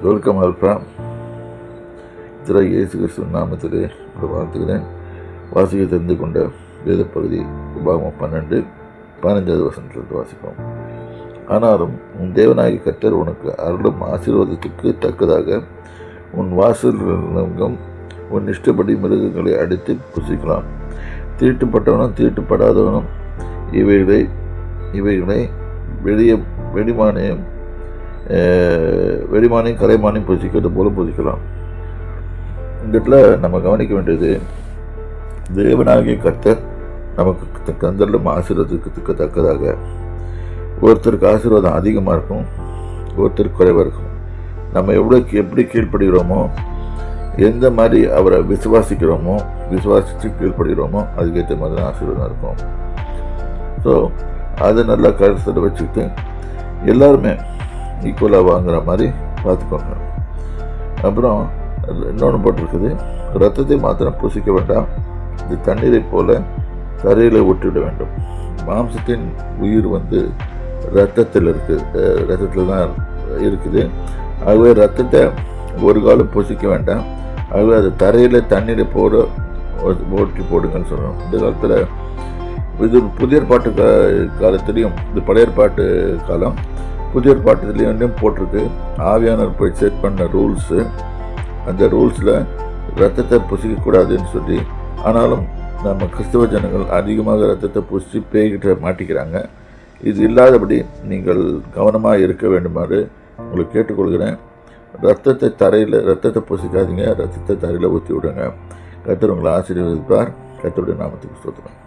Welcome alpha. திரு இயேசு கிறிஸ்துவின் நாமத்திலே வாழ்த்துகிறேன். வாசிக்க தெரிந்து கொண்ட வேத பகுதி உபாகமம் 12:15 வசனத்திலிருந்து வாசிப்போம். ஆனாலும் உன் தேவனாகிய கர்த்தர் உனக்கு அருளும் ஆசீர்வாதத்துக்கு தக்கதாக உன் வாசல்களும் உன் இஷ்டப்படி மிருகங்களை அடித்து புசிக்கலாம். தீட்டுப்பட்டவனும் தீட்டுப்படாதவனும் இவைகளை வெடிமானையும் கரைமானையும் புசிக்கிறது போல புசிக்கலாம். இந்த இடத்துல நம்ம கவனிக்க வேண்டியது, தேவனாகிய கர்த்தர் நமக்கு தந்தள்ளும் ஆசீர்வாதத்துக்கு தக்கதாக ஒருத்தருக்கு ஆசீர்வாதம் அதிகமாக இருக்கும், ஒருத்தருக்கு குறைவாக இருக்கும். நம்ம எப்படி கீழ்ப்படுகிறோமோ, எந்த மாதிரி அவரை விசுவாசித்து கீழ்ப்படுகிறோமோ அதுக்கேற்ற மாதிரி தான் ஆசீர்வாதம் இருக்கும். ஸோ அதை நல்லா கருத்தில் வச்சுக்கிட்டு எல்லாருமே ஈக்குவலாக வாங்குகிற மாதிரி பார்த்துக்கோங்க. அப்புறம் இன்னொன்று போட்டிருக்குது, ரத்தத்தை மாத்திரம் பூசிக்க வேண்டாம், இது தண்ணீரை போல தரையில் விட்டுவிட வேண்டும். மாம்சத்தின் உயிர் ரத்தத்தில் தான் இருக்குது. ஆகவே ரத்தத்தை ஒரு காலம் பூசிக்க வேண்டாம். ஆகவே அது தரையில் தண்ணீரை ஓட்டி போடுங்கன்னு சொல்லணும். இந்த காலத்தில் இது புதிய ஏற்பாட்டு காலத்துலேயும், இது பழைய ஏற்பாட்டு காலம், புதிய ஏற்பாட்டுலேயும் போட்டிருக்கு. ஆவியானவர் போய் செட் பண்ண ரூல்ஸு, அந்த ரூல்ஸில் ரத்தத்தை புசிக்கக்கூடாதுன்னு சொல்லி. ஆனாலும் நம்ம கிறிஸ்தவ ஜனங்கள் அதிகமாக ரத்தத்தை பூசி பேய்கிட்ட மாட்டிக்கிறாங்க. இது இல்லாதபடி நீங்கள் கவனமாக இருக்க வேண்டுமாறு உங்களுக்கு கேட்டுக்கொள்கிறேன். ரத்தத்தை பூசிக்காதீங்க, ரத்தத்தை தரையில் ஊற்றி விடுங்க. கர்த்தர் உங்களை ஆசீர்வதிப்பார். கர்த்தருடைய நாமத்துக்கு ஸ்தோத்திரம்.